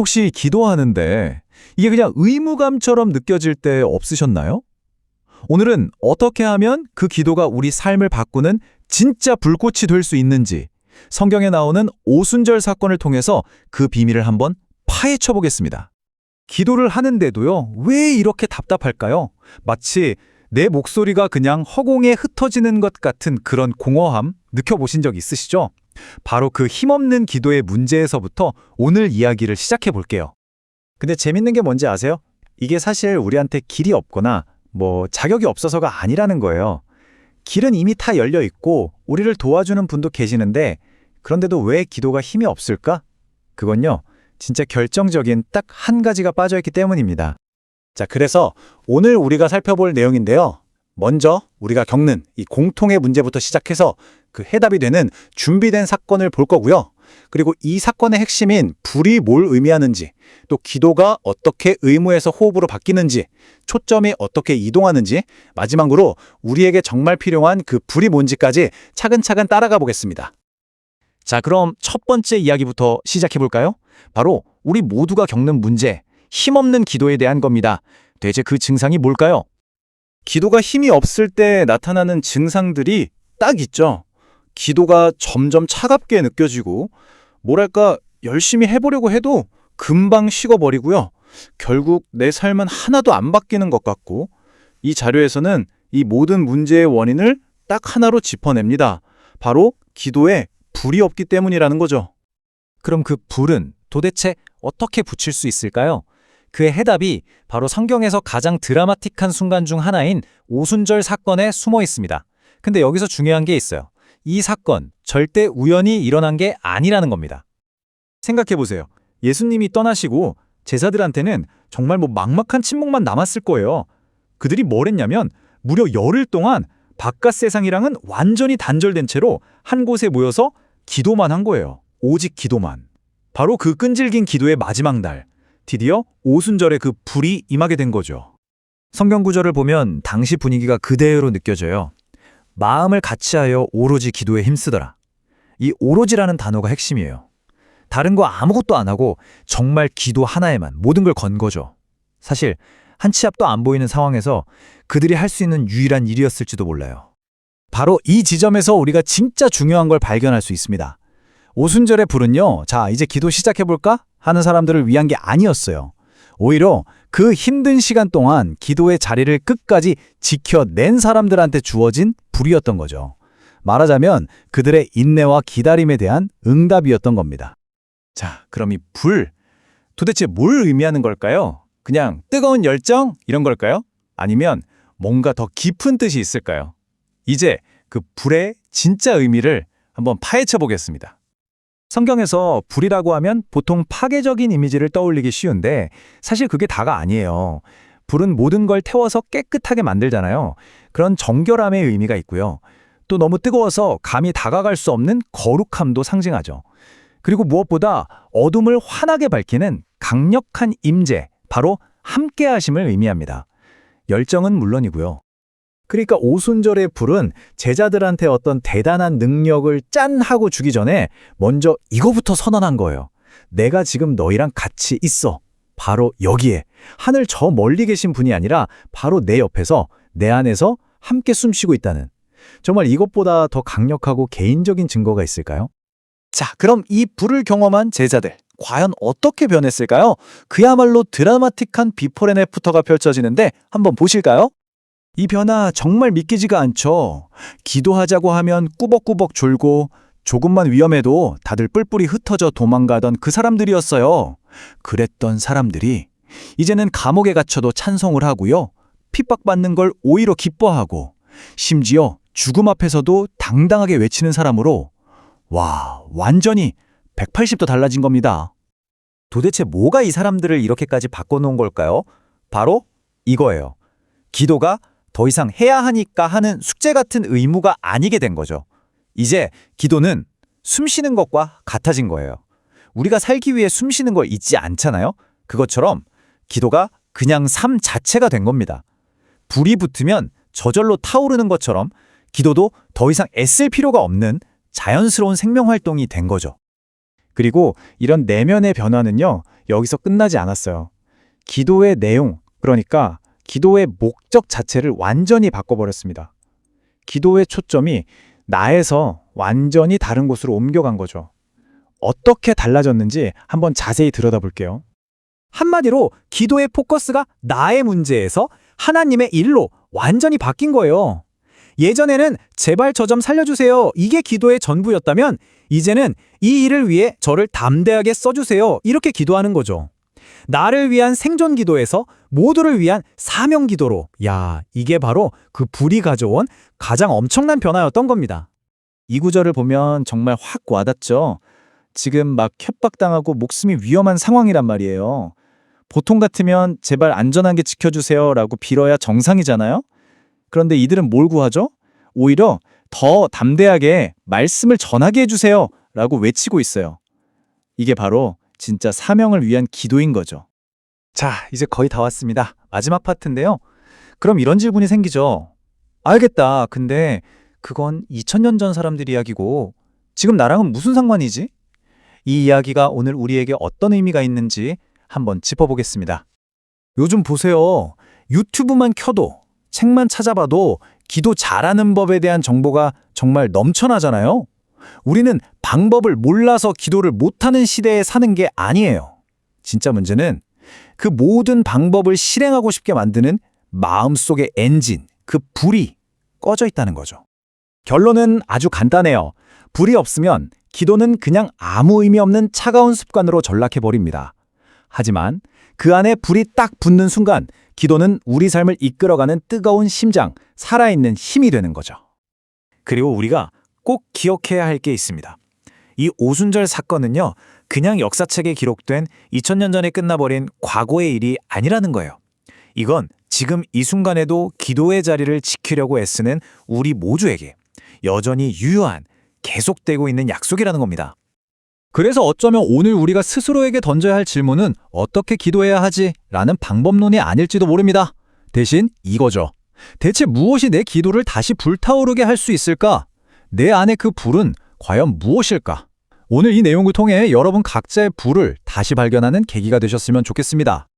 혹시 기도하는데 이게 그냥 의무감처럼 느껴질 때 없으셨나요? 오늘은 어떻게 하면 그 기도가 우리 삶을 바꾸는 진짜 불꽃이 될 수 있는지 성경에 나오는 오순절 사건을 통해서 그 비밀을 한번 파헤쳐 보겠습니다. 기도를 하는데도요, 왜 이렇게 답답할까요? 마치 내 목소리가 그냥 허공에 흩어지는 것 같은 그런 공허함 느껴보신 적 있으시죠? 바로 그 힘없는 기도의 문제에서부터 오늘 이야기를 시작해 볼게요. 근데 재밌는 게 뭔지 아세요? 이게 사실 우리한테 길이 없거나 자격이 없어서가 아니라는 거예요. 길은 이미 다 열려 있고 우리를 도와주는 분도 계시는데 그런데도 왜 기도가 힘이 없을까? 그건요, 진짜 결정적인 딱 한 가지가 빠져있기 때문입니다. 자, 그래서 오늘 우리가 살펴볼 내용인데요. 먼저 우리가 겪는 이 공통의 문제부터 시작해서 그 해답이 되는 준비된 사건을 볼 거고요. 그리고 이 사건의 핵심인 불이 뭘 의미하는지, 또 기도가 어떻게 의무에서 호흡으로 바뀌는지, 초점이 어떻게 이동하는지, 마지막으로 우리에게 정말 필요한 그 불이 뭔지까지 차근차근 따라가 보겠습니다. 자, 그럼 첫 번째 이야기부터 시작해 볼까요? 바로 우리 모두가 겪는 문제, 힘없는 기도에 대한 겁니다. 대체 그 증상이 뭘까요? 기도가 힘이 없을 때 나타나는 증상들이 딱 있죠. 기도가 점점 차갑게 느껴지고, 열심히 해보려고 해도 금방 식어버리고요. 결국 내 삶은 하나도 안 바뀌는 것 같고, 이 자료에서는 이 모든 문제의 원인을 딱 하나로 짚어냅니다. 바로 기도에 불이 없기 때문이라는 거죠. 그럼 그 불은 도대체 어떻게 붙일 수 있을까요? 그의 해답이 바로 성경에서 가장 드라마틱한 순간 중 하나인 오순절 사건에 숨어 있습니다. 근데 여기서 중요한 게 있어요. 이 사건 절대 우연히 일어난 게 아니라는 겁니다. 생각해보세요. 예수님이 떠나시고 제자들한테는 정말 막막한 침묵만 남았을 거예요. 그들이 뭘 했냐면 무려 열흘 동안 바깥 세상이랑은 완전히 단절된 채로 한 곳에 모여서 기도만 한 거예요. 오직 기도만. 바로 그 끈질긴 기도의 마지막 날, 드디어 오순절에 그 불이 임하게 된 거죠. 성경 구절을 보면 당시 분위기가 그대로 느껴져요. 마음을 같이하여 오로지 기도에 힘쓰더라. 이 오로지라는 단어가 핵심이에요. 다른 거 아무것도 안 하고 정말 기도 하나에만 모든 걸 건 거죠. 사실 한 치 앞도 안 보이는 상황에서 그들이 할 수 있는 유일한 일이었을지도 몰라요. 바로 이 지점에서 우리가 진짜 중요한 걸 발견할 수 있습니다. 오순절의 불은요, 자, 이제 기도 시작해볼까? 하는 사람들을 위한 게 아니었어요. 오히려 그 힘든 시간 동안 기도의 자리를 끝까지 지켜낸 사람들한테 주어진 불이었던 거죠. 말하자면 그들의 인내와 기다림에 대한 응답이었던 겁니다. 자, 그럼 이 불, 도대체 뭘 의미하는 걸까요? 그냥 뜨거운 열정? 이런 걸까요? 아니면 뭔가 더 깊은 뜻이 있을까요? 이제 그 불의 진짜 의미를 한번 파헤쳐 보겠습니다. 성경에서 불이라고 하면 보통 파괴적인 이미지를 떠올리기 쉬운데 사실 그게 다가 아니에요. 불은 모든 걸 태워서 깨끗하게 만들잖아요. 그런 정결함의 의미가 있고요. 또 너무 뜨거워서 감히 다가갈 수 없는 거룩함도 상징하죠. 그리고 무엇보다 어둠을 환하게 밝히는 강력한 임재, 바로 함께하심을 의미합니다. 열정은 물론이고요. 그러니까 오순절의 불은 제자들한테 어떤 대단한 능력을 짠 하고 주기 전에 먼저 이거부터 선언한 거예요. 내가 지금 너희랑 같이 있어. 바로 여기에. 하늘 저 멀리 계신 분이 아니라 바로 내 옆에서, 내 안에서 함께 숨쉬고 있다는. 정말 이것보다 더 강력하고 개인적인 증거가 있을까요? 자, 그럼 이 불을 경험한 제자들, 과연 어떻게 변했을까요? 그야말로 드라마틱한 비포 앤 애프터가 펼쳐지는데 한번 보실까요? 이 변화 정말 믿기지가 않죠. 기도하자고 하면 꾸벅꾸벅 졸고 조금만 위험해도 다들 뿔뿔이 흩어져 도망가던 그 사람들이었어요. 그랬던 사람들이 이제는 감옥에 갇혀도 찬송을 하고요. 핍박받는 걸 오히려 기뻐하고 심지어 죽음 앞에서도 당당하게 외치는 사람으로 완전히 180도 달라진 겁니다. 도대체 뭐가 이 사람들을 이렇게까지 바꿔놓은 걸까요? 바로 이거예요. 기도가 더 이상 해야 하니까 하는 숙제 같은 의무가 아니게 된 거죠. 이제 기도는 숨 쉬는 것과 같아진 거예요. 우리가 살기 위해 숨 쉬는 걸 잊지 않잖아요? 그것처럼 기도가 그냥 삶 자체가 된 겁니다. 불이 붙으면 저절로 타오르는 것처럼 기도도 더 이상 애쓸 필요가 없는 자연스러운 생명활동이 된 거죠. 그리고 이런 내면의 변화는요, 여기서 끝나지 않았어요. 기도의 내용, 그러니까 기도의 목적 자체를 완전히 바꿔버렸습니다. 기도의 초점이 나에서 완전히 다른 곳으로 옮겨간 거죠. 어떻게 달라졌는지 한번 자세히 들여다볼게요. 한마디로 기도의 포커스가 나의 문제에서 하나님의 일로 완전히 바뀐 거예요. 예전에는 제발 저 좀 살려주세요. 이게 기도의 전부였다면 이제는 이 일을 위해 저를 담대하게 써주세요. 이렇게 기도하는 거죠. 나를 위한 생존 기도에서 모두를 위한 사명 기도로. 야, 이게 바로 그 불이 가져온 가장 엄청난 변화였던 겁니다. 이 구절을 보면 정말 확 와닿죠. 지금 막 협박당하고 목숨이 위험한 상황이란 말이에요. 보통 같으면 제발 안전하게 지켜주세요 라고 빌어야 정상이잖아요. 그런데 이들은 뭘 구하죠? 오히려 더 담대하게 말씀을 전하게 해주세요 라고 외치고 있어요. 이게 바로 진짜 사명을 위한 기도인 거죠. 자, 이제 거의 다 왔습니다. 마지막 파트인데요. 그럼 이런 질문이 생기죠. 알겠다. 근데 그건 2000년 전 사람들 이야기고 지금 나랑은 무슨 상관이지? 이 이야기가 오늘 우리에게 어떤 의미가 있는지 한번 짚어보겠습니다. 요즘 보세요. 유튜브만 켜도 책만 찾아봐도 기도 잘하는 법에 대한 정보가 정말 넘쳐나잖아요. 우리는 방법을 몰라서 기도를 못하는 시대에 사는 게 아니에요. 진짜 문제는 그 모든 방법을 실행하고 싶게 만드는 마음속의 엔진, 그 불이 꺼져 있다는 거죠. 결론은 아주 간단해요. 불이 없으면 기도는 그냥 아무 의미 없는 차가운 습관으로 전락해버립니다. 하지만 그 안에 불이 딱 붙는 순간 기도는 우리 삶을 이끌어가는 뜨거운 심장, 살아있는 힘이 되는 거죠. 그리고 우리가 꼭 기억해야 할 게 있습니다. 이 오순절 사건은요, 그냥 역사책에 기록된 2000년 전에 끝나버린 과거의 일이 아니라는 거예요. 이건 지금 이 순간에도 기도의 자리를 지키려고 애쓰는 우리 모두에게 여전히 유효한, 계속되고 있는 약속이라는 겁니다. 그래서 어쩌면 오늘 우리가 스스로에게 던져야 할 질문은 어떻게 기도해야 하지? 라는 방법론이 아닐지도 모릅니다. 대신 이거죠. 대체 무엇이 내 기도를 다시 불타오르게 할 수 있을까? 내 안의 그 불은 과연 무엇일까? 오늘 이 내용을 통해 여러분 각자의 불을 다시 발견하는 계기가 되셨으면 좋겠습니다.